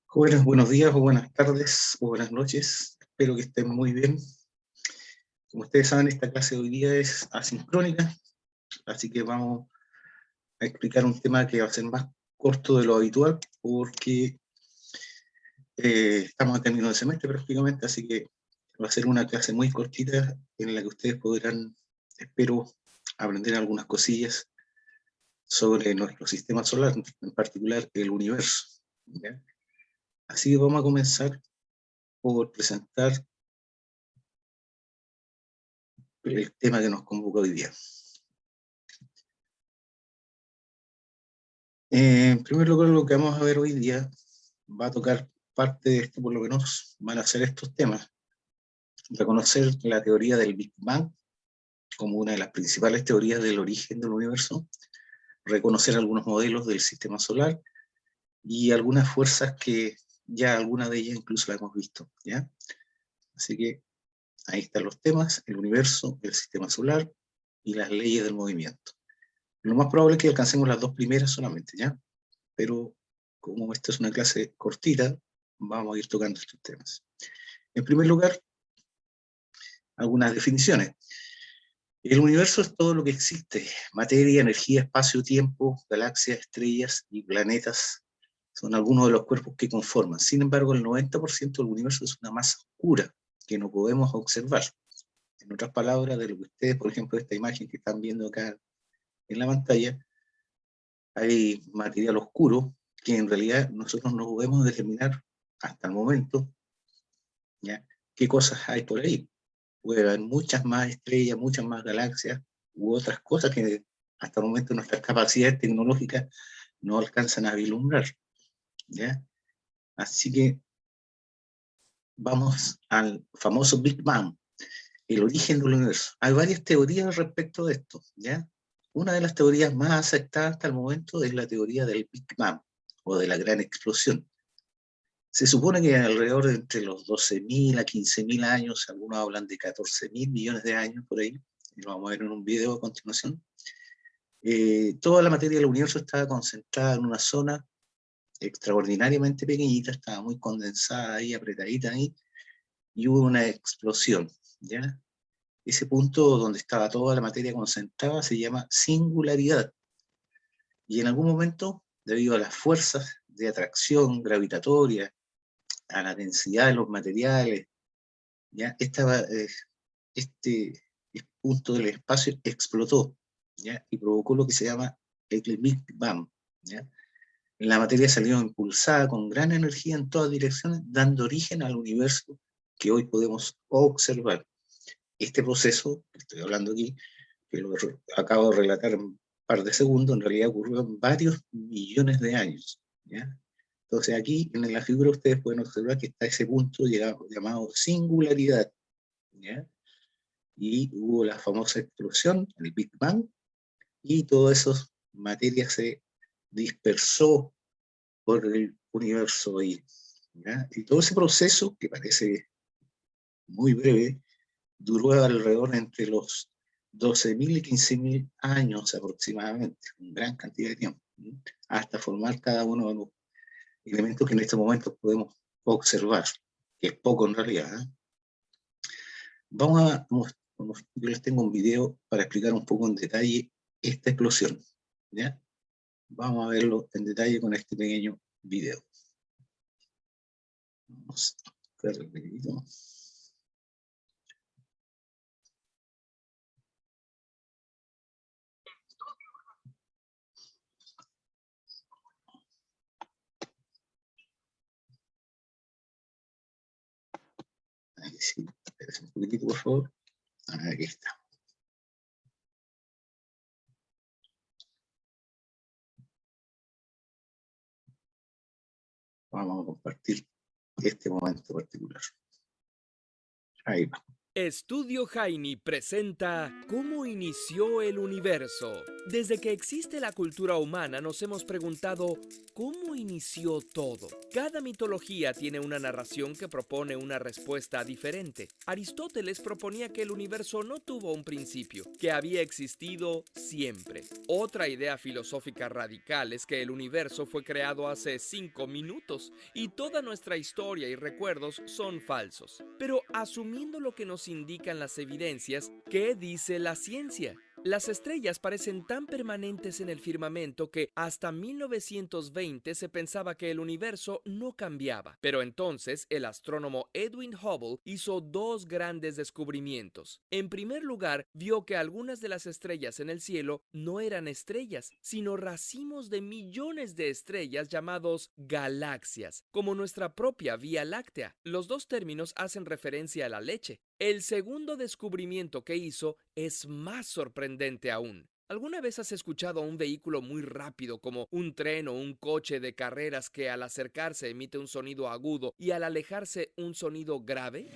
Jóvenes, buenos días o buenas tardes o buenas noches. Espero que estén muy bien. Como ustedes saben, esta clase de hoy día es asincrónica, así que vamos a explicar un tema que va a ser más corto de lo habitual porque estamos a término de semestre prácticamente, así que va a ser una clase muy cortita en la que ustedes podrán, espero, aprender algunas cosillas sobre nuestro sistema solar, en particular el universo, ¿ya? Así que vamos a comenzar por presentar el tema que nos convoca hoy día. En primer lugar, lo que vamos a ver hoy día va a tocar parte de esto, por lo que nos van a hacer estos temas. Reconocer la teoría del Big Bang como una de las principales teorías del origen del universo, reconocer algunos modelos del sistema solar y algunas fuerzas que ya algunas de ellas incluso las hemos visto, ¿ya? Así que ahí están los temas: el universo, el sistema solar y las leyes del movimiento. Lo más probable es que alcancemos las dos primeras solamente, ¿ya? Pero como esta es una clase cortita, vamos a ir tocando estos temas. En primer lugar, algunas definiciones. El universo es todo lo que existe: materia, energía, espacio, tiempo, galaxias, estrellas y planetas. Son algunos de los cuerpos que conforman. Sin embargo, el 90% del universo es una masa oscura que no podemos observar. En otras palabras, de lo que ustedes, por ejemplo, esta imagen que están viendo acá en la pantalla, hay material oscuro que en realidad nosotros no podemos determinar hasta el momento, ¿ya?, qué cosas hay por ahí. Puede haber muchas más estrellas, muchas más galaxias u otras cosas que hasta el momento nuestras capacidades tecnológicas no alcanzan a vislumbrar, ¿ya? Así que vamos al famoso Big Bang, el origen del universo. Hay varias teorías respecto de esto, ¿ya? Una de las teorías más aceptadas hasta el momento es la teoría del Big Bang o de la gran explosión. Se supone que alrededor de entre los 12.000 a 15.000 años, algunos hablan de 14.000 millones de años por ahí, y lo vamos a ver en un video a continuación, toda la materia del universo estaba concentrada en una zona extraordinariamente pequeñita, estaba muy condensada ahí, apretadita ahí, y hubo una explosión, ¿ya? Ese punto donde estaba toda la materia concentrada se llama singularidad, y en algún momento, debido a las fuerzas de atracción gravitatoria, a la densidad de los materiales, ¿ya?, este punto del espacio explotó, ¿ya?, y provocó lo que se llama el Big Bang, ¿ya? La materia salió impulsada con gran energía en todas direcciones, dando origen al universo que hoy podemos observar. Este proceso que estoy hablando aquí, que lo acabo de relatar en un par de segundos, en realidad ocurrió en varios millones de años, ¿ya? Entonces aquí en la figura ustedes pueden observar que está ese punto llamado singularidad, ¿ya? Y hubo la famosa explosión, el Big Bang, y toda esa materia se dispersó por el universo ahí, ¿ya? Y todo ese proceso, que parece muy breve, duró alrededor entre los 12.000 y 15.000 años aproximadamente, una gran cantidad de tiempo, ¿sí?, hasta formar cada uno de los elementos que en este momento podemos observar, que es poco en realidad, ¿eh? Yo les tengo un video para explicar un poco en detalle esta explosión, ¿ya? Vamos a verlo en detalle con este pequeño video. Vamos a ver el video. Ahí sí, espérense un poquitito, por favor. Aquí está. Vamos a compartir este momento particular. Ahí va. Estudio Jaini presenta ¿Cómo inició el universo? Desde que existe la cultura humana nos hemos preguntado ¿cómo inició todo? Cada mitología tiene una narración que propone una respuesta diferente. Aristóteles proponía que el universo no tuvo un principio, que había existido siempre. Otra idea filosófica radical es que el universo fue creado hace 5 minutos y toda nuestra historia y recuerdos son falsos. Pero asumiendo lo que nos indican las evidencias, ¿qué dice la ciencia? Las estrellas parecen tan permanentes en el firmamento que hasta 1920 se pensaba que el universo no cambiaba. Pero entonces el astrónomo Edwin Hubble hizo dos grandes descubrimientos. En primer lugar, vio que algunas de las estrellas en el cielo no eran estrellas, sino racimos de millones de estrellas llamados galaxias, como nuestra propia Vía Láctea. Los dos términos hacen referencia a la leche. El segundo descubrimiento que hizo es más sorprendente aún. ¿Alguna vez has escuchado a un vehículo muy rápido como un tren o un coche de carreras que al acercarse emite un sonido agudo y al alejarse un sonido grave?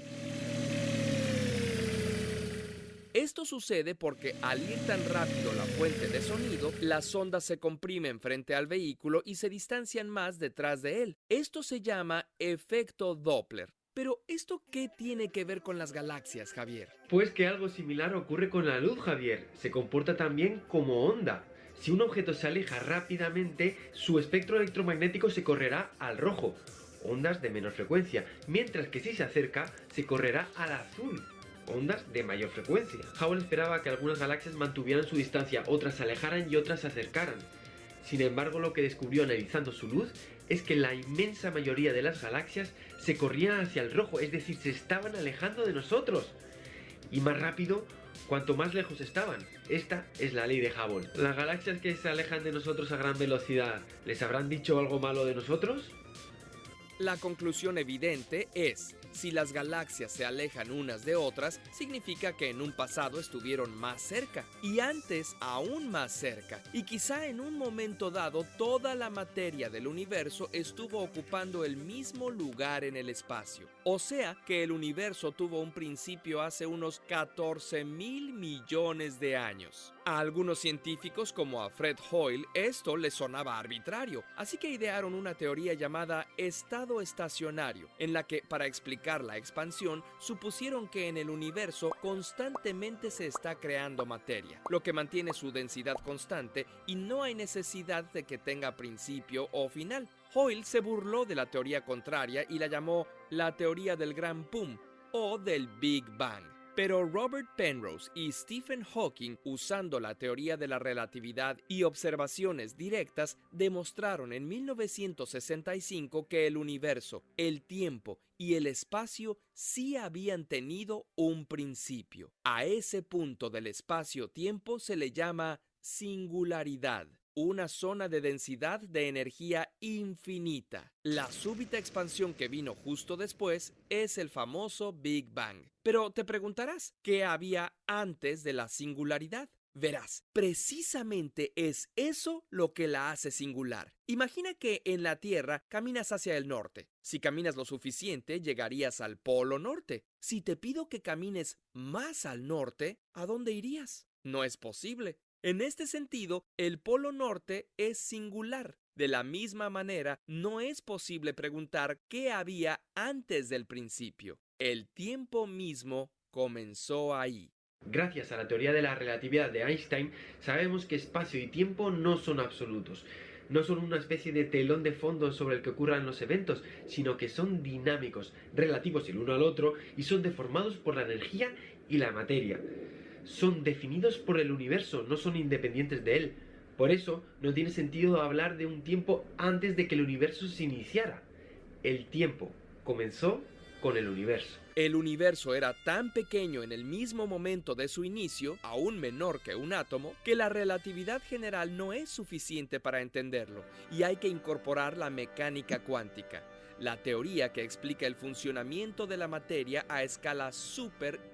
Esto sucede porque al ir tan rápido la fuente de sonido, las ondas se comprimen frente al vehículo y se distancian más detrás de él. Esto se llama efecto Doppler. Pero, ¿esto qué tiene que ver con las galaxias, Javier? Pues que algo similar ocurre con la luz, Javier. Se comporta también como onda. Si un objeto se aleja rápidamente, su espectro electromagnético se correrá al rojo, ondas de menor frecuencia, mientras que si se acerca, se correrá al azul, ondas de mayor frecuencia. Hubble esperaba que algunas galaxias mantuvieran su distancia, otras se alejaran y otras se acercaran. Sin embargo, lo que descubrió analizando su luz es que la inmensa mayoría de las galaxias se corrían hacia el rojo, es decir, se estaban alejando de nosotros. Y más rápido, cuanto más lejos estaban. Esta es la ley de Hubble. ¿Las galaxias que se alejan de nosotros a gran velocidad les habrán dicho algo malo de nosotros? La conclusión evidente es, si las galaxias se alejan unas de otras, significa que en un pasado estuvieron más cerca, y antes aún más cerca, y quizá en un momento dado toda la materia del universo estuvo ocupando el mismo lugar en el espacio. O sea que el universo tuvo un principio hace unos 14.000 millones de años. A algunos científicos como a Fred Hoyle esto les sonaba arbitrario, así que idearon una teoría llamada estado estacionario, en la que para explicar la expansión supusieron que en el universo constantemente se está creando materia, lo que mantiene su densidad constante y no hay necesidad de que tenga principio o final. Hoyle se burló de la teoría contraria y la llamó la teoría del gran pum o del Big Bang. Pero Robert Penrose y Stephen Hawking, usando la teoría de la relatividad y observaciones directas, demostraron en 1965 que el universo, el tiempo y el espacio sí habían tenido un principio. A ese punto del espacio-tiempo se le llama singularidad, una zona de densidad de energía infinita. La súbita expansión que vino justo después es el famoso Big Bang. Pero te preguntarás, ¿qué había antes de la singularidad? Verás, precisamente es eso lo que la hace singular. Imagina que en la Tierra caminas hacia el norte. Si caminas lo suficiente, llegarías al Polo Norte. Si te pido que camines más al norte, ¿a dónde irías? No es posible. En este sentido, el Polo Norte es singular. De la misma manera, no es posible preguntar qué había antes del principio. El tiempo mismo comenzó ahí. Gracias a la teoría de la relatividad de Einstein, sabemos que espacio y tiempo no son absolutos. No son una especie de telón de fondo sobre el que ocurran los eventos, sino que son dinámicos, relativos el uno al otro y son deformados por la energía y la materia. Son definidos por el universo, no son independientes de él. Por eso no tiene sentido hablar de un tiempo antes de que el universo se iniciara. El tiempo comenzó con el universo. El universo era tan pequeño en el mismo momento de su inicio, aún menor que un átomo, que la relatividad general no es suficiente para entenderlo, y hay que incorporar la mecánica cuántica, la teoría que explica el funcionamiento de la materia a escala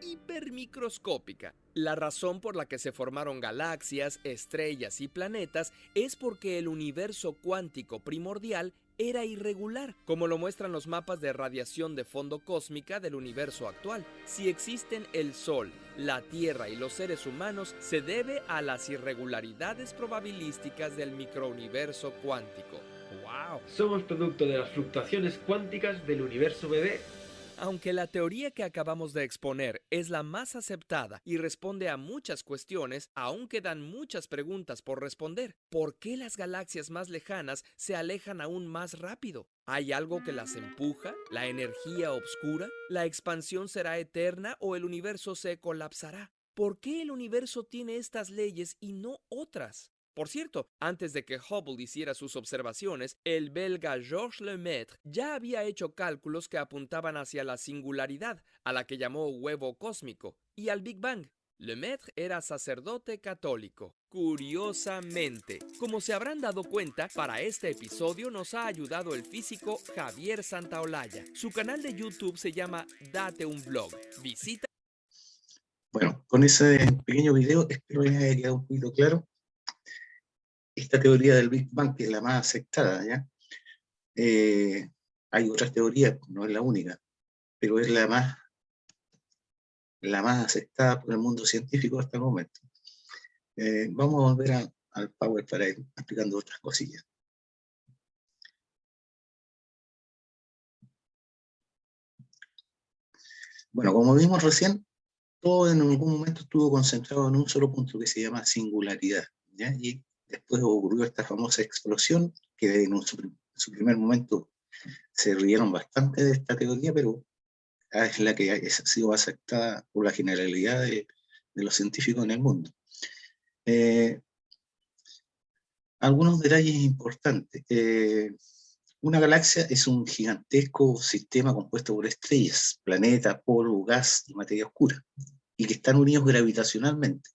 hipermicroscópica. La razón por la que se formaron galaxias, estrellas y planetas es porque el universo cuántico primordial era irregular, como lo muestran los mapas de radiación de fondo cósmica del universo actual. Si existen el Sol, la Tierra y los seres humanos, se debe a las irregularidades probabilísticas del microuniverso cuántico. ¡Wow! Somos producto de las fluctuaciones cuánticas del universo bebé. Aunque la teoría que acabamos de exponer es la más aceptada y responde a muchas cuestiones, aún quedan muchas preguntas por responder. ¿Por qué las galaxias más lejanas se alejan aún más rápido? ¿Hay algo que las empuja? ¿La energía oscura? ¿La expansión será eterna o el universo se colapsará? ¿Por qué el universo tiene estas leyes y no otras? Por cierto, antes de que Hubble hiciera sus observaciones, el belga Georges Lemaitre ya había hecho cálculos que apuntaban hacia la singularidad, a la que llamó huevo cósmico, y al Big Bang. Lemaitre era sacerdote católico. Curiosamente, como se habrán dado cuenta, para este episodio nos ha ayudado el físico Javier Santaolalla. Su canal de YouTube se llama Date un Blog. Visita. Bueno, con ese pequeño video espero les haya quedado un poquito claro esta teoría del Big Bang, que es la más aceptada, ¿ya? Hay otras teorías, no es la única, pero es la más aceptada por el mundo científico hasta el momento. Vamos a volver al Power para ir explicando otras cosillas. Bueno, como vimos recién, todo en algún momento estuvo concentrado en un solo punto que se llama singularidad, ¿ya? Y después ocurrió esta famosa explosión, que en su primer momento se rieron bastante de esta teoría, pero es la que ha sido aceptada por la generalidad de los científicos en el mundo. Algunos detalles importantes. Una galaxia es un gigantesco sistema compuesto por estrellas, planetas, polvo, gas y materia oscura, y que están unidos gravitacionalmente.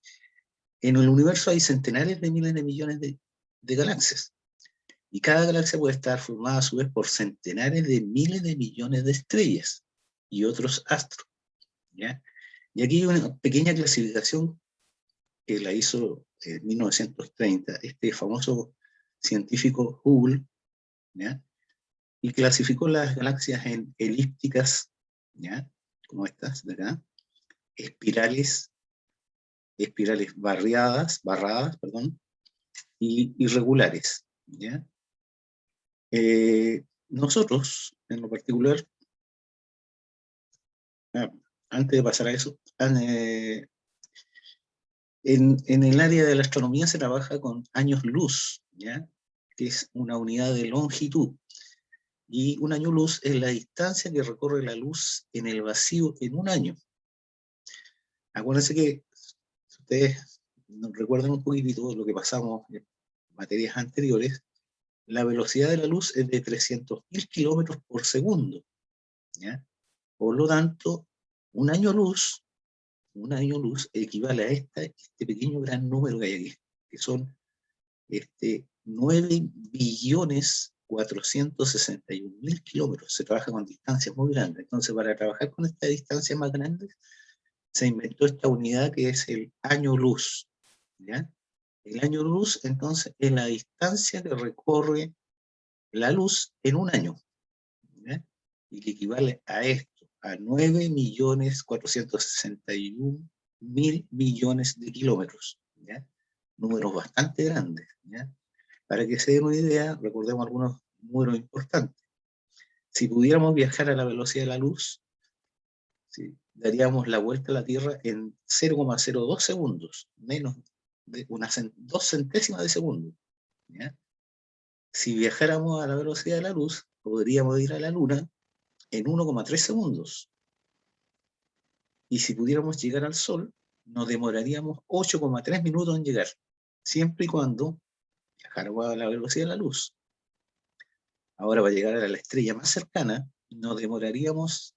En el universo hay centenares de miles de millones de galaxias, y cada galaxia puede estar formada a su vez por centenares de miles de millones de estrellas y otros astros, ¿ya? Y aquí hay una pequeña clasificación que la hizo en 1930 este famoso científico Hubble, ¿ya? Y clasificó las galaxias en elípticas, ¿ya? Como estas de acá, espirales barradas, perdón, y irregulares, ¿ya? Nosotros, en lo particular, antes de pasar a eso, en el área de la astronomía se trabaja con años luz, ¿ya? Que es una unidad de longitud. Y un año luz es la distancia que recorre la luz en el vacío en un año. Acuérdense que, si ustedes nos recuerdan un poquitito lo que pasamos en materias anteriores, la velocidad de la luz es de 300.000 kilómetros por segundo, ¿ya? Por lo tanto, un año luz equivale a este pequeño gran número que hay aquí, que son 9.461.000 kilómetros. Se trabaja con distancias muy grandes. Entonces, para trabajar con estas distancias más grandes, se inventó esta unidad que es el año luz, ¿ya? El año luz, entonces, es la distancia que recorre la luz en un año, ¿ya? Y que equivale a esto, a 9.461.000 millones de kilómetros, ¿ya? Números bastante grandes, ¿ya? Para que se den una idea, recordemos algunos números importantes. Si pudiéramos viajar a la velocidad de la luz, ¿sí?, daríamos la vuelta a la Tierra en 0,02 segundos, menos de 2 centésimas de segundo, ¿ya? Si viajáramos a la velocidad de la luz, podríamos ir a la Luna en 1,3 segundos. Y si pudiéramos llegar al Sol, nos demoraríamos 8,3 minutos en llegar, siempre y cuando viajáramos a la velocidad de la luz. Ahora, para llegar a la estrella más cercana, nos demoraríamos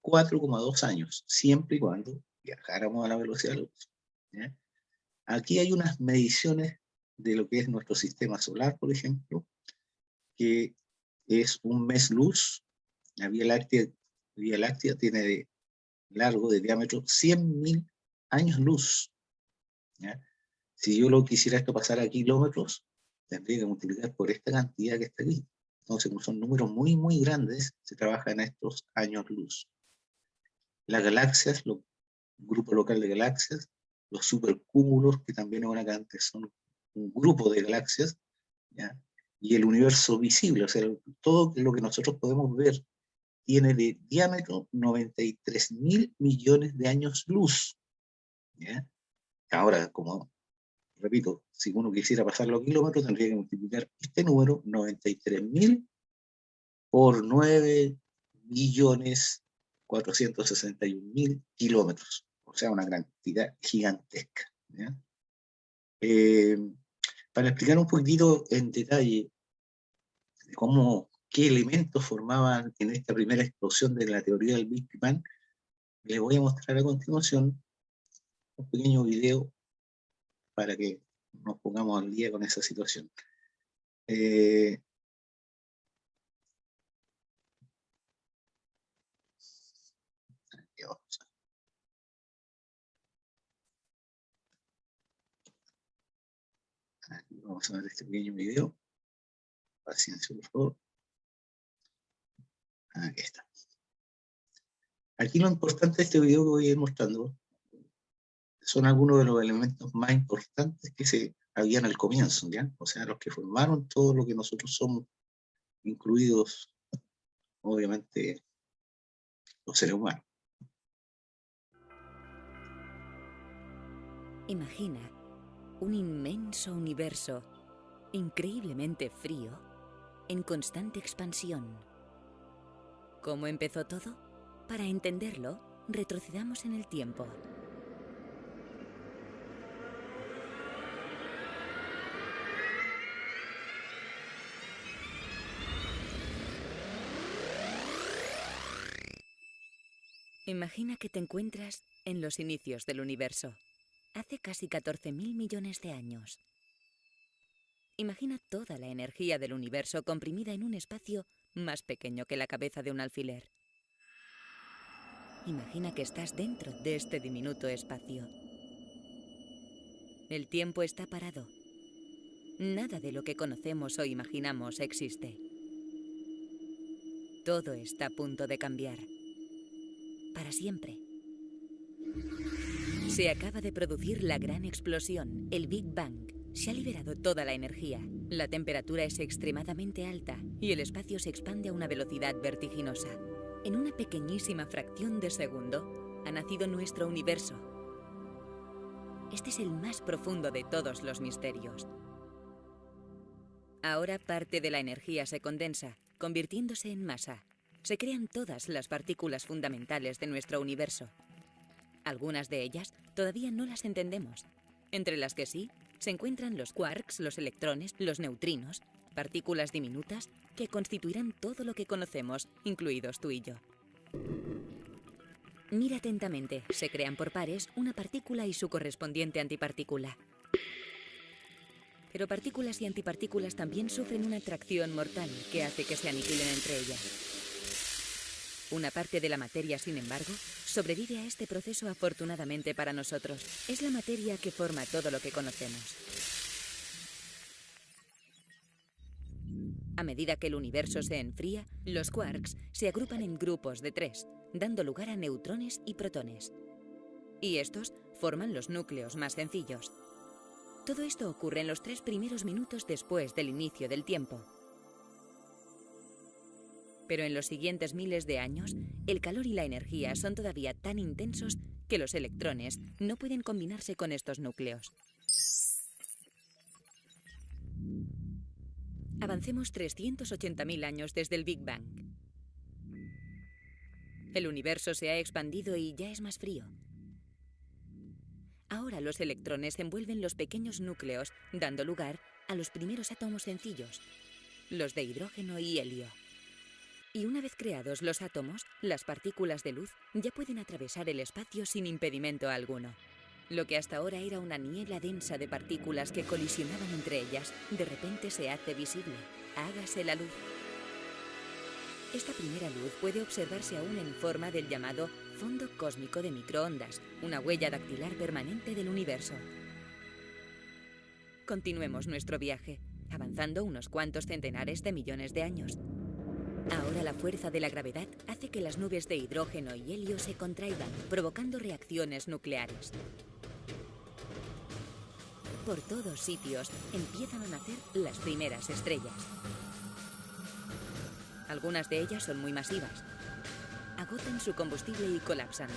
4,2 años, siempre y cuando viajáramos a la velocidad de la luz, ¿ya? Aquí hay unas mediciones de lo que es nuestro sistema solar, por ejemplo, que es un mes luz. La Vía Láctea tiene de largo, de diámetro, 100.000 años luz, ¿ya? Si yo lo quisiera esto pasar a kilómetros, tendría que multiplicar por esta cantidad que está aquí. Entonces, como son números muy, muy grandes, se trabaja en estos años luz. Las galaxias, el grupo local de galaxias, los supercúmulos, que también son un grupo de galaxias, ¿ya? Y el universo visible, o sea, todo lo que nosotros podemos ver tiene de diámetro 93.000 millones de años luz, ¿ya? Ahora, como repito, si uno quisiera pasarlo a kilómetros, tendría que multiplicar este número, 93.000, por 9.461.000 kilómetros. O sea, una cantidad gigantesca, ¿ya? Para explicar un poquitito en detalle de qué elementos formaban en esta primera explosión de la teoría del Big Bang, les voy a mostrar a continuación un pequeño video para que nos pongamos al día con esa situación. Vamos a ver este pequeño video. Paciencia, por favor. Aquí está. Aquí lo importante de este video que voy a ir mostrando son algunos de los elementos más importantes que se habían al comienzo, ¿ya? O sea, los que formaron todo lo que nosotros somos, incluidos, obviamente, los seres humanos. Imagina un inmenso universo, increíblemente frío, en constante expansión. ¿Cómo empezó todo? Para entenderlo, retrocedamos en el tiempo. Imagina que te encuentras en los inicios del universo, hace casi 14.000 millones de años. Imagina toda la energía del universo comprimida en un espacio más pequeño que la cabeza de un alfiler. Imagina que estás dentro de este diminuto espacio. El tiempo está parado. Nada de lo que conocemos o imaginamos existe. Todo está a punto de cambiar. Para siempre. Se acaba de producir la gran explosión, el Big Bang. Se ha liberado toda la energía. La temperatura es extremadamente alta y el espacio se expande a una velocidad vertiginosa. En una pequeñísima fracción de segundo ha nacido nuestro universo. Este es el más profundo de todos los misterios. Ahora parte de la energía se condensa, convirtiéndose en masa. Se crean todas las partículas fundamentales de nuestro universo. Algunas de ellas todavía no las entendemos. Entre las que sí, se encuentran los quarks, los electrones, los neutrinos, partículas diminutas que constituirán todo lo que conocemos, incluidos tú y yo. Mira atentamente, se crean por pares una partícula y su correspondiente antipartícula. Pero partículas y antipartículas también sufren una atracción mortal que hace que se aniquilen entre ellas. Una parte de la materia, sin embargo, sobrevive a este proceso afortunadamente para nosotros. Es la materia que forma todo lo que conocemos. A medida que el universo se enfría, los quarks se agrupan en grupos de 3, dando lugar a neutrones y protones. Y estos forman los núcleos más sencillos. Todo esto ocurre en los 3 primeros minutos después del inicio del tiempo. Pero en los siguientes miles de años, el calor y la energía son todavía tan intensos que los electrones no pueden combinarse con estos núcleos. Avancemos 380.000 años desde el Big Bang. El universo se ha expandido y ya es más frío. Ahora los electrones envuelven los pequeños núcleos, dando lugar a los primeros átomos sencillos, los de hidrógeno y helio. Y una vez creados los átomos, las partículas de luz ya pueden atravesar el espacio sin impedimento alguno. Lo que hasta ahora era una niebla densa de partículas que colisionaban entre ellas, de repente se hace visible. Hágase la luz. Esta primera luz puede observarse aún en forma del llamado fondo cósmico de microondas, una huella dactilar permanente del universo. Continuemos nuestro viaje. avanzando unos cuantos centenares de millones de años. Ahora la fuerza de la gravedad hace que las nubes de hidrógeno y helio se contraigan, provocando reacciones nucleares. Por todos sitios empiezan a nacer las primeras estrellas. Algunas de ellas son muy masivas. Agotan su combustible y colapsan.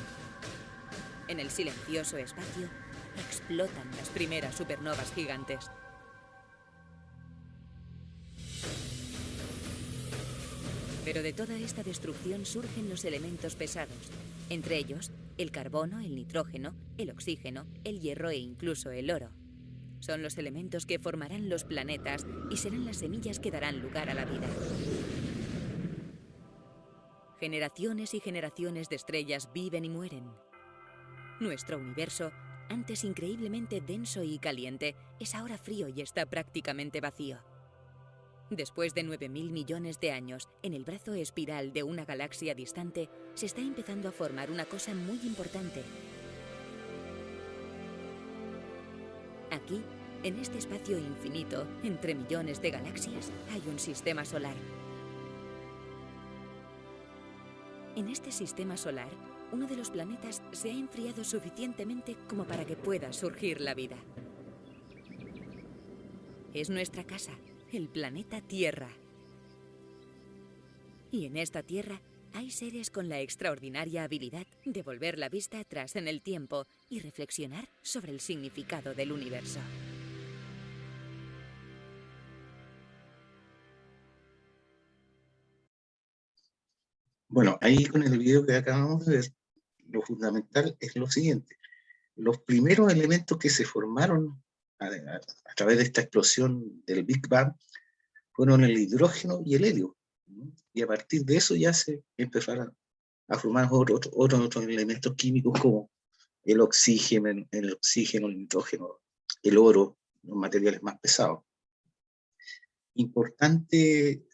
En el silencioso espacio, explotan las primeras supernovas gigantes. Pero de toda esta destrucción surgen los elementos pesados, entre ellos el carbono, el nitrógeno, el oxígeno, el hierro e incluso el oro. Son los elementos que formarán los planetas y serán las semillas que darán lugar a la vida. Generaciones y generaciones de estrellas viven y mueren. Nuestro universo, antes increíblemente denso y caliente, es ahora frío y está prácticamente vacío. Después de 9.000 millones de años, en el brazo espiral de una galaxia distante, se está empezando a formar una cosa muy importante. Aquí, en este espacio infinito, entre millones de galaxias, hay un sistema solar. En este sistema solar, uno de los planetas se ha enfriado suficientemente como para que pueda surgir la vida. Es nuestra casa, el planeta Tierra. Y en esta Tierra hay seres con la extraordinaria habilidad de volver la vista atrás en el tiempo y reflexionar sobre el significado del universo. Bueno, ahí con el video que acabamos de ver, lo fundamental es lo siguiente. Los primeros elementos que se formaron a través de esta explosión del Big Bang fueron el hidrógeno y el helio. Y a partir de eso ya se empezaron a formar otros elementos químicos como el oxígeno, el nitrógeno, el oro, los materiales más pesados. Importante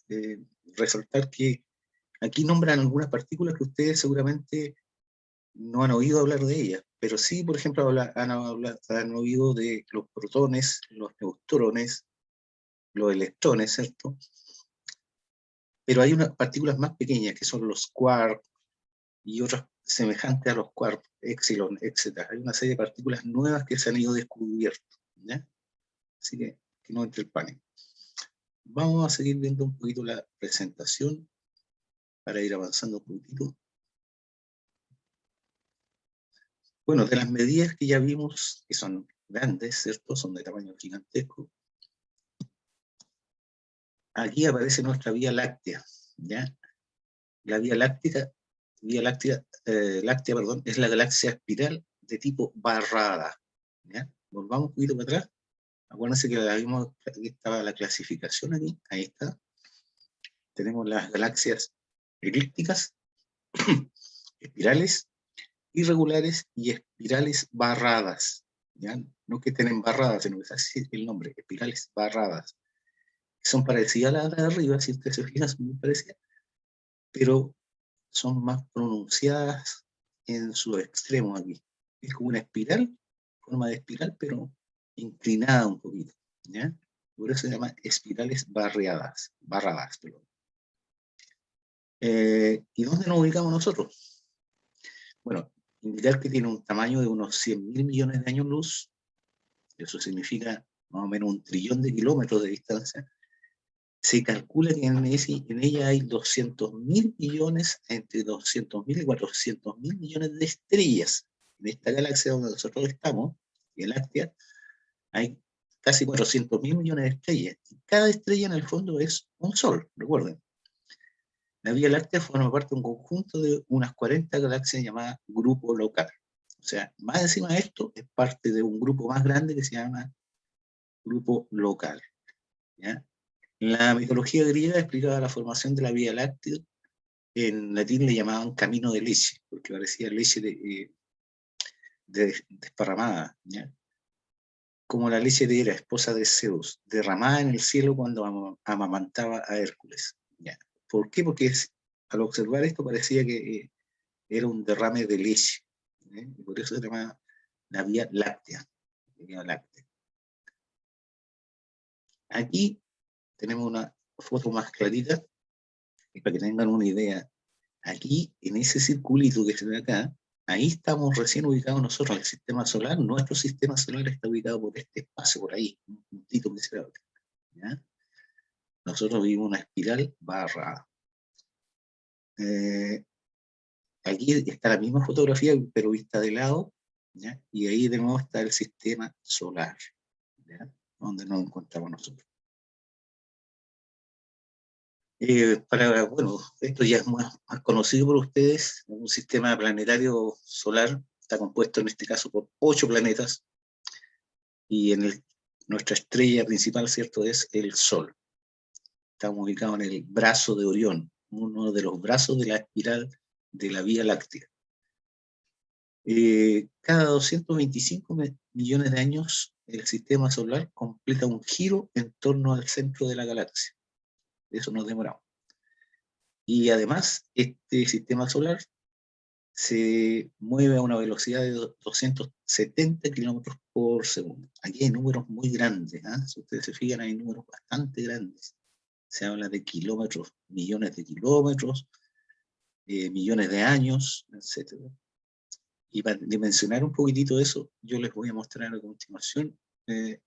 resaltar que aquí nombran algunas partículas que ustedes seguramente no han oído hablar de ellas, pero sí, por ejemplo, han oído de los protones, los neutrones, los electrones, ¿cierto? Pero hay unas partículas más pequeñas que son los quarks y otras semejantes a los quarks, epsilon, etc. Hay una serie de partículas nuevas que se han ido descubriendo, ¿ya? Así que no entre el pánico. Vamos a seguir viendo un poquito la presentación para ir avanzando un poquitito. Bueno, de las medidas que ya vimos, que son grandes, ¿cierto? Son de tamaño gigantesco. Aquí aparece nuestra Vía Láctea, ¿ya? La Vía Láctea, perdón, es la galaxia espiral de tipo barrada, ¿ya? Volvamos un poquito para atrás. Acuérdense que la vimos, aquí estaba la clasificación aquí, ahí está. Tenemos las galaxias elípticas, espirales, irregulares y espirales barradas, ¿ya? No que estén barradas, sino que es así el nombre, espirales barradas. Son parecidas a las de arriba, si ustedes se fijan, son muy parecidas, pero son más pronunciadas en su extremo aquí. Es como una espiral, forma de espiral, pero inclinada un poquito, ¿ya? Por eso se llama espirales barradas, perdón. ¿Y dónde nos ubicamos nosotros? Bueno, indicar que tiene un tamaño de unos 100.000 millones de años luz, eso significa más o menos 1 trillón de kilómetros de distancia. Se calcula que en ella hay 200.000 millones, entre 200.000 y 400.000 millones de estrellas. En esta galaxia donde nosotros estamos, en Láctea, hay casi 400.000 millones de estrellas. Y cada estrella en el fondo es un sol, recuerden. La Vía Láctea forma parte de un conjunto de unas 40 galaxias llamadas grupo local. O sea, más encima de esto, es parte de un grupo más grande que se llama grupo local, ¿ya? La mitología griega explicaba la formación de la Vía Láctea. En latín le llamaban camino de leche, porque parecía leche desparramada, ¿ya? Como la leche de Hera, esposa de Zeus, derramada en el cielo cuando amamantaba a Hércules, ¿ya? ¿Por qué? Porque al observar esto parecía que era un derrame de leche, ¿eh? Y por eso se llama la Vía Láctea. Aquí tenemos una foto más clarita, y para que tengan una idea, aquí en ese circulito que se ve acá, ahí estamos recién ubicados nosotros, el sistema solar. Nuestro sistema solar está ubicado por este espacio, por ahí, un puntito miserable, ¿ya? Nosotros vivimos una espiral barra. Aquí está la misma fotografía, pero vista de lado, ¿ya? Y ahí de nuevo está el sistema solar, ¿ya? Donde nos encontramos nosotros. Bueno, esto ya es más conocido por ustedes. Un sistema planetario solar está compuesto en este caso por 8 planetas, y nuestra estrella principal, ¿cierto?, es el Sol. Estamos ubicados en el brazo de Orión, uno de los brazos de la espiral de la Vía Láctea. Cada 225 millones de años, el sistema solar completa un giro en torno al centro de la galaxia. De eso nos demoramos. Y además, este sistema solar se mueve a una velocidad de 270 kilómetros por segundo. Aquí hay números muy grandes, ¿eh? Si ustedes se fijan, hay números bastante grandes. Se habla de kilómetros, millones de kilómetros, millones de años, etc. Y para dimensionar un poquitito eso, yo les voy a mostrar a continuación, les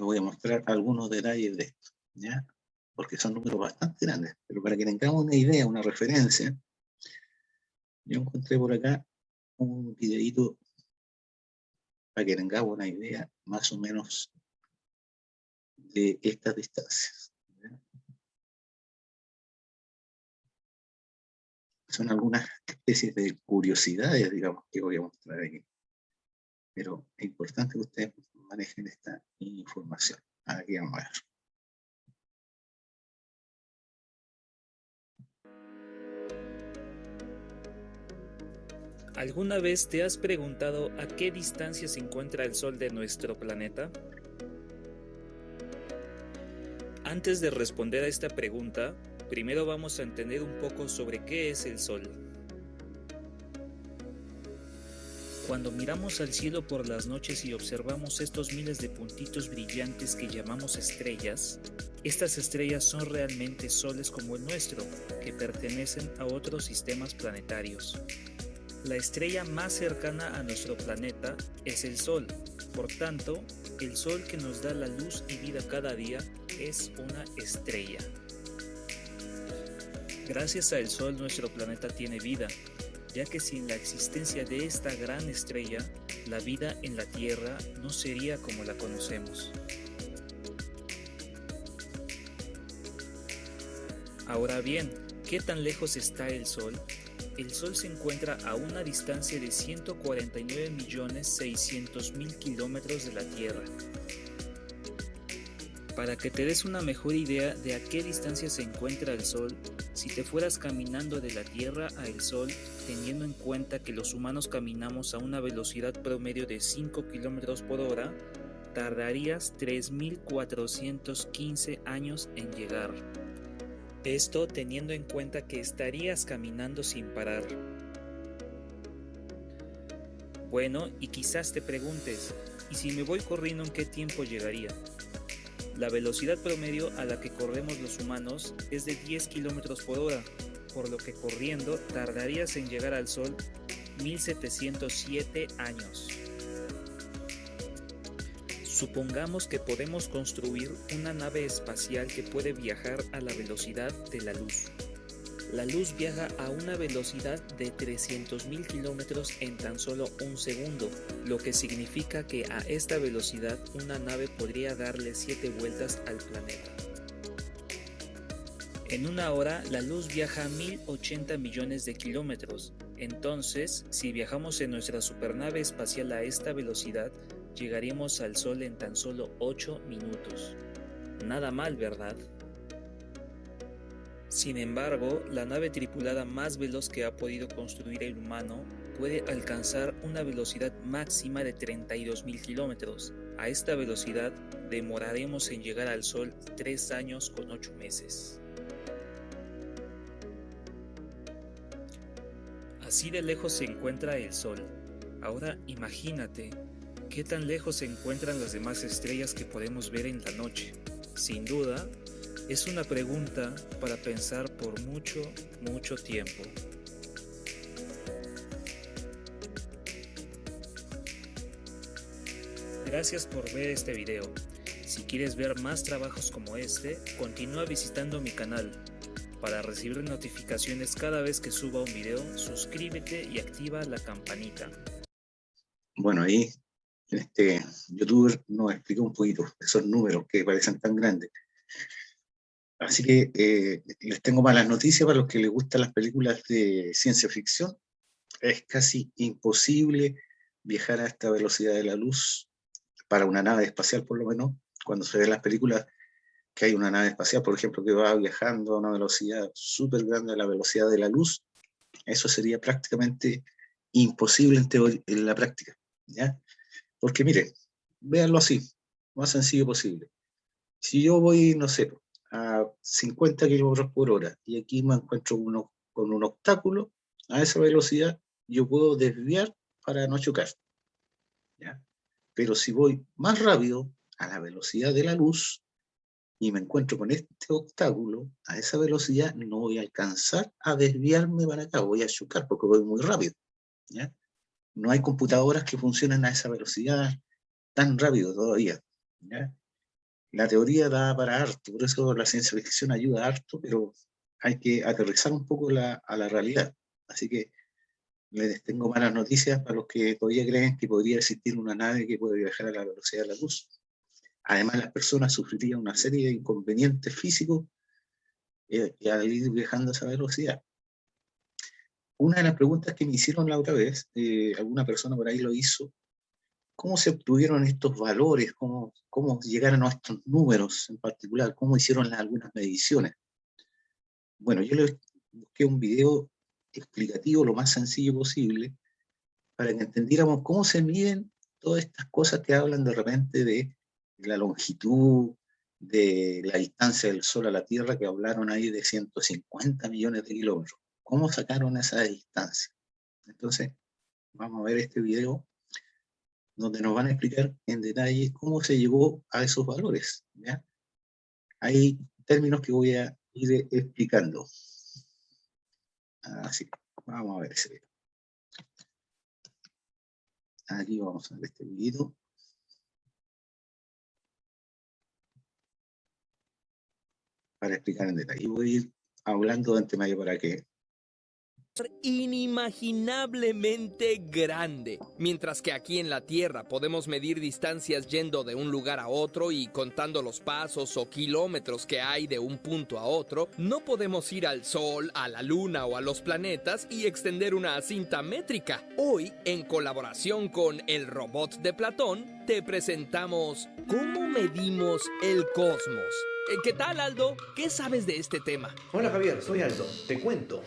voy a mostrar algunos detalles de esto, ¿ya? Porque son números bastante grandes, pero para que tengamos una idea, una referencia, yo encontré por acá un videito para que tengamos una idea más o menos de estas distancias, ¿ya? Son algunas especies de curiosidades, digamos, que voy a mostrar aquí. Pero es importante que ustedes manejen esta información. Aquí vamos a ver. ¿Alguna vez te has preguntado a qué distancia se encuentra el Sol de nuestro planeta? Antes de responder a esta pregunta, primero vamos a entender un poco sobre qué es el Sol. Cuando miramos al cielo por las noches y observamos estos miles de puntitos brillantes que llamamos estrellas, estas estrellas son realmente soles como el nuestro, que pertenecen a otros sistemas planetarios. La estrella más cercana a nuestro planeta es el Sol. Por tanto, el Sol que nos da la luz y vida cada día es una estrella. Gracias al Sol nuestro planeta tiene vida, ya que sin la existencia de esta gran estrella, la vida en la Tierra no sería como la conocemos. Ahora bien, ¿qué tan lejos está el Sol? El Sol se encuentra a una distancia de 149.600.000 kilómetros de la Tierra. Para que te des una mejor idea de a qué distancia se encuentra el Sol, si te fueras caminando de la Tierra a el Sol, teniendo en cuenta que los humanos caminamos a una velocidad promedio de 5 kilómetros por hora, tardarías 3.415 años en llegar. Esto teniendo en cuenta que estarías caminando sin parar. Bueno, y quizás te preguntes, ¿y si me voy corriendo en qué tiempo llegaría? La velocidad promedio a la que corremos los humanos es de 10 kilómetros por hora, por lo que corriendo tardarías en llegar al Sol 1707 años. Supongamos que podemos construir una nave espacial que puede viajar a la velocidad de la luz. La luz viaja a una velocidad de 300.000 kilómetros en tan solo un segundo, lo que significa que a esta velocidad una nave podría darle 7 vueltas al planeta. En una hora, la luz viaja a 1.080 millones de kilómetros. Entonces, si viajamos en nuestra supernave espacial a esta velocidad, llegaríamos al Sol en tan solo 8 minutos. Nada mal, ¿verdad? Sin embargo, la nave tripulada más veloz que ha podido construir el humano puede alcanzar una velocidad máxima de 32.000 kilómetros. A esta velocidad demoraremos en llegar al Sol 3 años con 8 meses. Así de lejos se encuentra el Sol. Ahora imagínate, ¿qué tan lejos se encuentran las demás estrellas que podemos ver en la noche? Sin duda, es una pregunta para pensar por mucho, mucho tiempo. Gracias por ver este video. Si quieres ver más trabajos como este, continúa visitando mi canal. Para recibir notificaciones cada vez que suba un video, suscríbete y activa la campanita. Bueno, ahí este youtuber nos explicó un poquito esos números que parecen tan grandes. Así que les tengo malas noticias para los que les gustan las películas de ciencia ficción. Es casi imposible viajar a esta velocidad de la luz para una nave espacial, por lo menos. Cuando se ven las películas que hay una nave espacial, por ejemplo, que va viajando a una velocidad súper grande, a la velocidad de la luz, eso sería prácticamente imposible en la práctica, ¿ya? Porque miren, véanlo así, más sencillo posible. Si yo voy, no sé, a 50 kilómetros por hora y aquí me encuentro con un obstáculo, a esa velocidad yo puedo desviar para no chocar, ¿ya? Pero si voy más rápido, a la velocidad de la luz, y me encuentro con este obstáculo, a esa velocidad no voy a alcanzar a desviarme para acá, voy a chocar porque voy muy rápido, ¿ya? No hay computadoras que funcionen a esa velocidad tan rápido todavía, ¿ya? La teoría da para harto, por eso la ciencia ficción ayuda harto, pero hay que aterrizar un poco a la realidad. Así que les tengo malas noticias para los que todavía creen que podría existir una nave que puede viajar a la velocidad de la luz. Además, las personas sufrirían una serie de inconvenientes físicos al ir viajando a esa velocidad. Una de las preguntas que me hicieron la otra vez, alguna persona por ahí lo hizo, ¿cómo se obtuvieron estos valores? ¿Cómo llegaron a estos números en particular? ¿Cómo hicieron algunas mediciones? Bueno, yo les busqué un video explicativo lo más sencillo posible para que entendiéramos cómo se miden todas estas cosas que hablan de repente de la longitud, de la distancia del Sol a la Tierra, que hablaron ahí de 150 millones de kilómetros. ¿Cómo sacaron esa distancia? Entonces, vamos a ver este video donde nos van a explicar en detalle cómo se llegó a esos valores, ¿ya? Hay términos que voy a ir explicando. Así, vamos a ver ese video. Aquí vamos a ver este video. Para explicar en detalle. Voy a ir hablando de antemano para que... Inimaginablemente grande. Mientras que aquí en la Tierra podemos medir distancias yendo de un lugar a otro y contando los pasos o kilómetros que hay de un punto a otro, no podemos ir al Sol, a la Luna o a los planetas y extender una cinta métrica. Hoy, en colaboración con el robot de Platón, te presentamos ¿Cómo medimos el cosmos? ¿Qué tal, Aldo? ¿Qué sabes de este tema? Hola Javier, soy Aldo. Te cuento.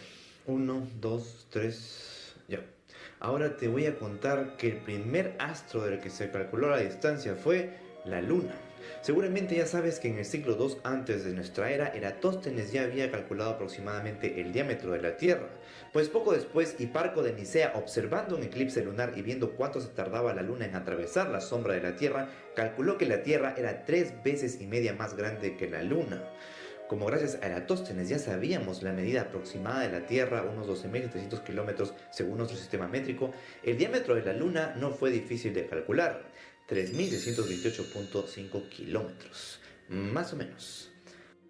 1, 2, 3, ya. Ahora te voy a contar que el primer astro del que se calculó la distancia fue la Luna. Seguramente ya sabes que en el siglo II antes de nuestra era, Eratóstenes ya había calculado aproximadamente el diámetro de la Tierra. Pues poco después, Hiparco de Nicea, observando un eclipse lunar y viendo cuánto se tardaba la Luna en atravesar la sombra de la Tierra, calculó que la Tierra era 3,5 veces más grande que la Luna. Como gracias a Eratóstenes ya sabíamos la medida aproximada de la Tierra, unos 12.700 kilómetros según nuestro sistema métrico, el diámetro de la Luna no fue difícil de calcular, 3.628.5 kilómetros, más o menos.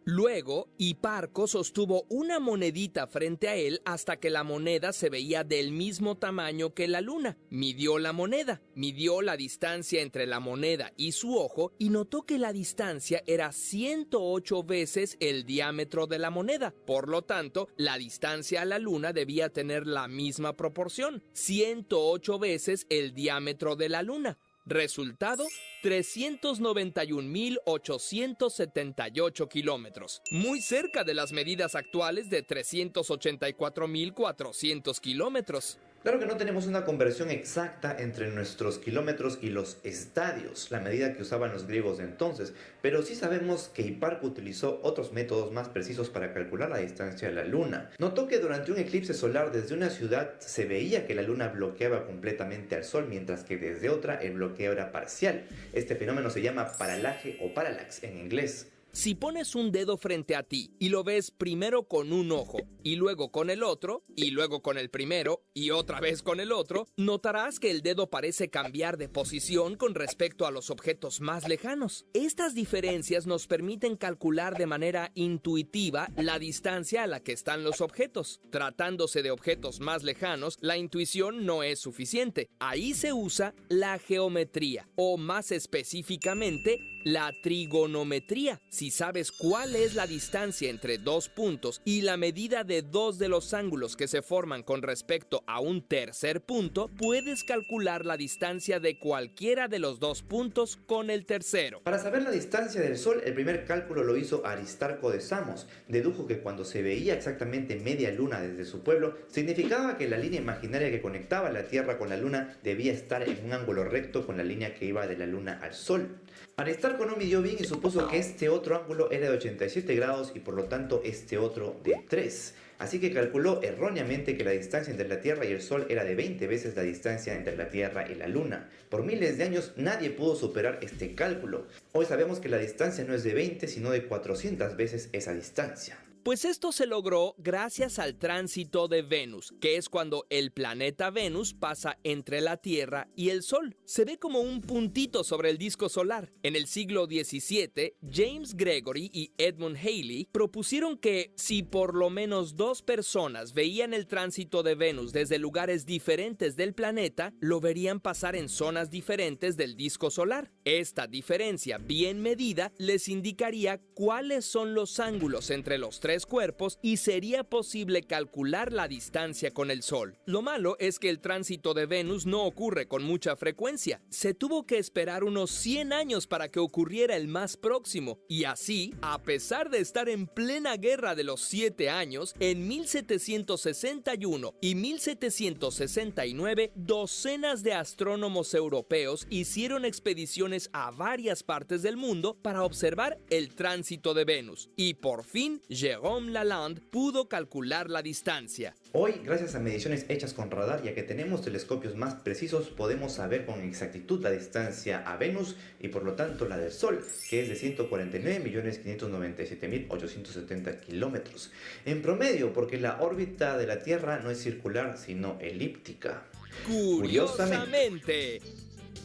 Luego, Hiparco sostuvo una monedita frente a él hasta que la moneda se veía del mismo tamaño que la luna. Midió la moneda, midió la distancia entre la moneda y su ojo y notó que la distancia era 108 veces el diámetro de la moneda. Por lo tanto, la distancia a la luna debía tener la misma proporción, 108 veces el diámetro de la luna. Resultado, 391.878 kilómetros, muy cerca de las medidas actuales de 384.400 kilómetros. Claro que no tenemos una conversión exacta entre nuestros kilómetros y los estadios, la medida que usaban los griegos de entonces, pero sí sabemos que Hiparco utilizó otros métodos más precisos para calcular la distancia a la Luna. Notó que durante un eclipse solar desde una ciudad se veía que la Luna bloqueaba completamente al Sol, mientras que desde otra el bloqueo era parcial. Este fenómeno se llama paralaje o parallax en inglés. Si pones un dedo frente a ti y lo ves primero con un ojo, y luego con el otro, y luego con el primero, y otra vez con el otro, notarás que el dedo parece cambiar de posición con respecto a los objetos más lejanos. Estas diferencias nos permiten calcular de manera intuitiva la distancia a la que están los objetos. Tratándose de objetos más lejanos, la intuición no es suficiente. Ahí se usa la geometría, o más específicamente, la trigonometría. Si sabes cuál es la distancia entre dos puntos y la medida de dos de los ángulos que se forman con respecto a un tercer punto, puedes calcular la distancia de cualquiera de los dos puntos con el tercero. Para saber la distancia del Sol, el primer cálculo lo hizo Aristarco de Samos. Dedujo que cuando se veía exactamente media luna desde su pueblo, significaba que la línea imaginaria que conectaba la Tierra con la Luna debía estar en un ángulo recto con la línea que iba de la Luna al Sol. Aristarco no midió bien y supuso que este otro ángulo era de 87 grados y por lo tanto este otro de 3. Así que calculó erróneamente que la distancia entre la Tierra y el Sol era de 20 veces la distancia entre la Tierra y la Luna. Por miles de años nadie pudo superar este cálculo. Hoy sabemos que la distancia no es de 20 sino de 400 veces esa distancia. Pues esto se logró gracias al tránsito de Venus, que es cuando el planeta Venus pasa entre la Tierra y el Sol. Se ve como un puntito sobre el disco solar. En el siglo XVII, James Gregory y Edmund Halley propusieron que si por lo menos dos personas veían el tránsito de Venus desde lugares diferentes del planeta, lo verían pasar en zonas diferentes del disco solar. Esta diferencia bien medida les indicaría cuáles son los ángulos entre los tres cuerpos y sería posible calcular la distancia con el Sol. Lo malo es que el tránsito de Venus no ocurre con mucha frecuencia. Se tuvo que esperar unos 100 años para que ocurriera el más próximo. Y así, a pesar de estar en plena guerra de los 7 años, en 1761 y 1769, docenas de astrónomos europeos hicieron expediciones a varias partes del mundo para observar el tránsito de Venus. Y por fin, Jérôme Lalande pudo calcular la distancia. Hoy, gracias a mediciones hechas con radar y a que tenemos telescopios más precisos, podemos saber con exactitud la distancia a Venus y por lo tanto la del Sol, que es de 149.597.870 kilómetros. En promedio, porque la órbita de la Tierra no es circular, sino elíptica. Curiosamente.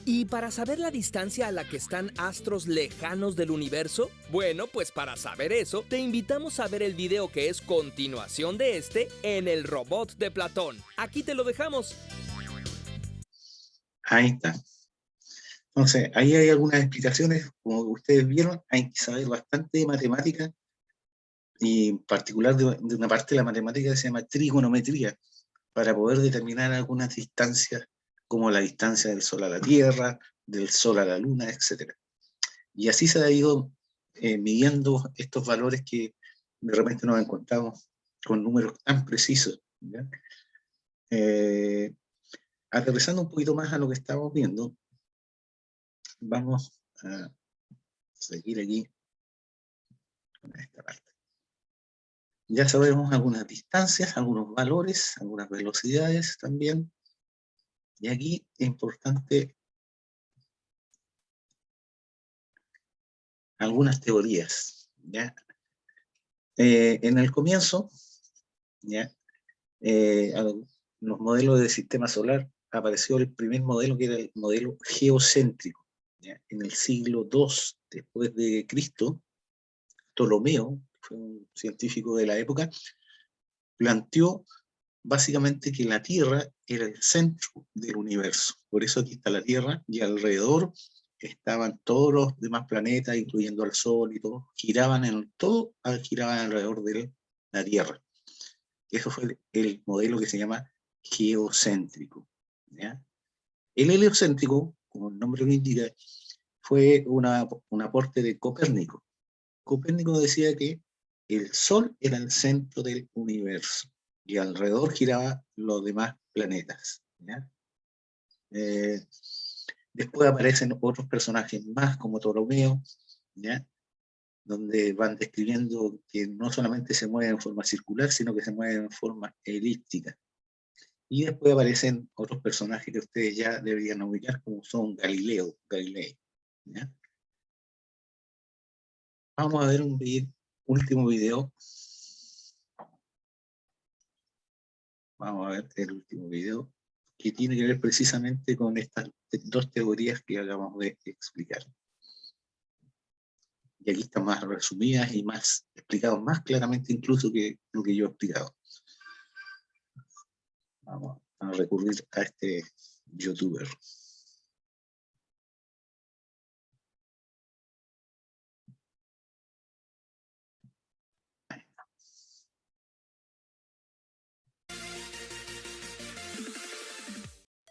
¿Y para saber la distancia a la que están astros lejanos del universo? Bueno, pues para saber eso, te invitamos a ver el video que es continuación de este en El Robot de Platón. Aquí te lo dejamos. Ahí está. Entonces, ahí hay algunas explicaciones, como ustedes vieron, hay que saber bastante de matemática, y en particular de una parte de la matemática que se llama trigonometría, para poder determinar algunas distancias, como la distancia del Sol a la Tierra, del Sol a la Luna, etc. Y así se ha ido midiendo estos valores que de repente nos encontramos con números tan precisos, ¿ya? Aterrizando un poquito más a lo que estamos viendo, vamos a seguir aquí con esta parte. Ya sabemos algunas distancias, algunos valores, algunas velocidades también. Y aquí es importante algunas teorías, ¿ya? En el comienzo, ¿ya? Los modelos del sistema solar, apareció el primer modelo, que era el modelo geocéntrico, ¿ya? En el siglo II después de Cristo, Ptolomeo, que fue un científico de la época, planteó básicamente que la Tierra era el centro del universo. Por eso aquí está la Tierra, y alrededor estaban todos los demás planetas, incluyendo al Sol y todo, giraban alrededor de la Tierra. Eso fue el modelo que se llama geocéntrico, ¿ya? El heliocéntrico, como el nombre lo indica, fue un aporte de Copérnico. Copérnico decía que el Sol era el centro del universo, y alrededor giraban los demás planetas, ¿ya? Después aparecen otros personajes más, como Ptolomeo, ¿ya? Donde van describiendo que no solamente se mueve en forma circular, sino que se mueve en forma elíptica. Y después aparecen otros personajes que ustedes ya deberían ubicar, como son Galilei, ¿ya? Vamos a ver un último video. Vamos a ver el último video, que tiene que ver precisamente con estas dos teorías que acabamos de explicar. Y aquí están más resumidas y más explicados más claramente incluso que lo que yo he explicado. Vamos a recurrir a este youtuber.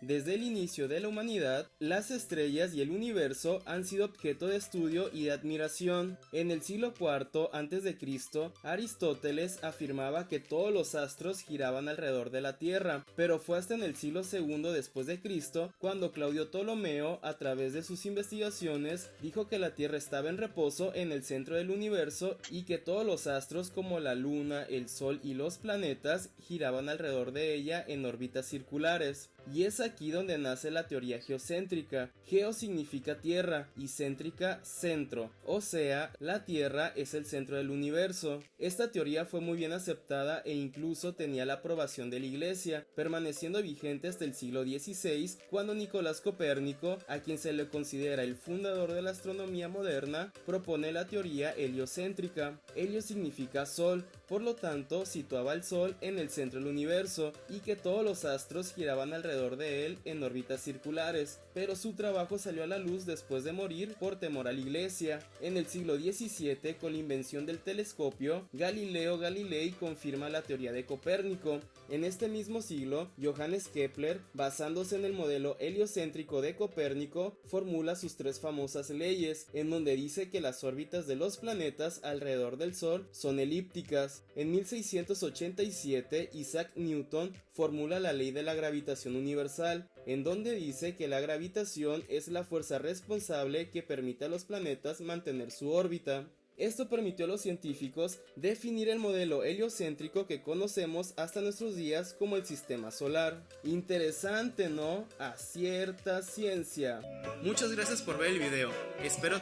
Desde el inicio de la humanidad, las estrellas y el universo han sido objeto de estudio y de admiración. En el siglo IV a.C., Aristóteles afirmaba que todos los astros giraban alrededor de la Tierra, pero fue hasta en el siglo II después de Cristo cuando Claudio Ptolomeo, a través de sus investigaciones, dijo que la Tierra estaba en reposo en el centro del universo y que todos los astros como la Luna, el Sol y los planetas giraban alrededor de ella en órbitas circulares. Y es aquí donde nace la teoría geocéntrica. Geo significa tierra y céntrica centro, o sea, la Tierra es el centro del universo. Esta teoría fue muy bien aceptada e incluso tenía la aprobación de la Iglesia, permaneciendo vigente hasta el siglo XVI, cuando Nicolás Copérnico, a quien se le considera el fundador de la astronomía moderna, propone la teoría heliocéntrica. Helio significa sol, por lo tanto situaba al Sol en el centro del universo y que todos los astros giraban alrededor de él en órbitas circulares, pero su trabajo salió a la luz después de morir por temor a la Iglesia. En el siglo XVII, con la invención del telescopio, Galileo Galilei confirma la teoría de Copérnico. En este mismo siglo, Johannes Kepler, basándose en el modelo heliocéntrico de Copérnico, formula sus tres famosas leyes, en donde dice que las órbitas de los planetas alrededor del Sol son elípticas. En 1687, Isaac Newton formula la ley de la gravitación universal, en donde dice que la gravitación es la fuerza responsable que permite a los planetas mantener su órbita. Esto permitió a los científicos definir el modelo heliocéntrico que conocemos hasta nuestros días como el sistema solar. Interesante, ¿no? A cierta ciencia. Muchas gracias por ver el video. Espero...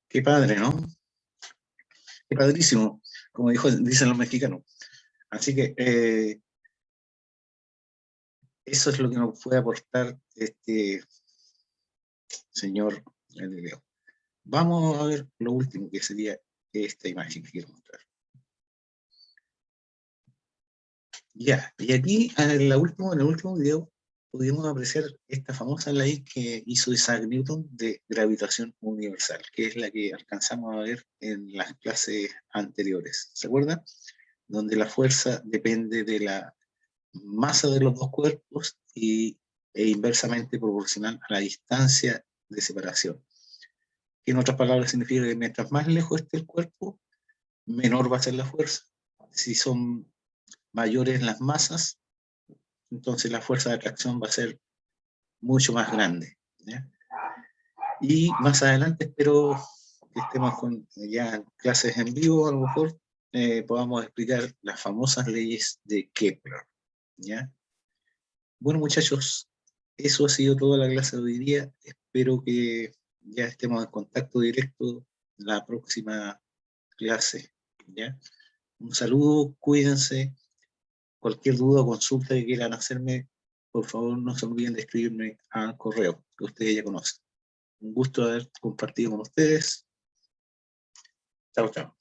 Qué padre, ¿no? Qué padrísimo, como dicen los mexicanos. Así que eso es lo que nos puede aportar este señor en el video. Vamos a ver lo último, que sería esta imagen que quiero mostrar. Ya, y aquí en el último video pudimos apreciar esta famosa ley que hizo Isaac Newton de gravitación universal, que es la que alcanzamos a ver en las clases anteriores. ¿Se acuerdan? Donde la fuerza depende de la masa de los dos cuerpos e inversamente proporcional a la distancia de separación. Que en otras palabras significa que mientras más lejos esté el cuerpo, menor va a ser la fuerza. Si son mayores las masas, entonces la fuerza de atracción va a ser mucho más grande, ¿ya? Y más adelante espero que estemos con ya clases en vivo, a lo mejor podamos explicar las famosas leyes de Kepler, ¿ya? Bueno, muchachos, eso ha sido toda la clase de hoy día. Espero que ya estemos en contacto directo la próxima clase, ¿ya? Un saludo, cuídense. Cualquier duda o consulta que quieran hacerme, por favor no se olviden de escribirme al correo que ustedes ya conocen. Un gusto haber compartido con ustedes. Chao, chao.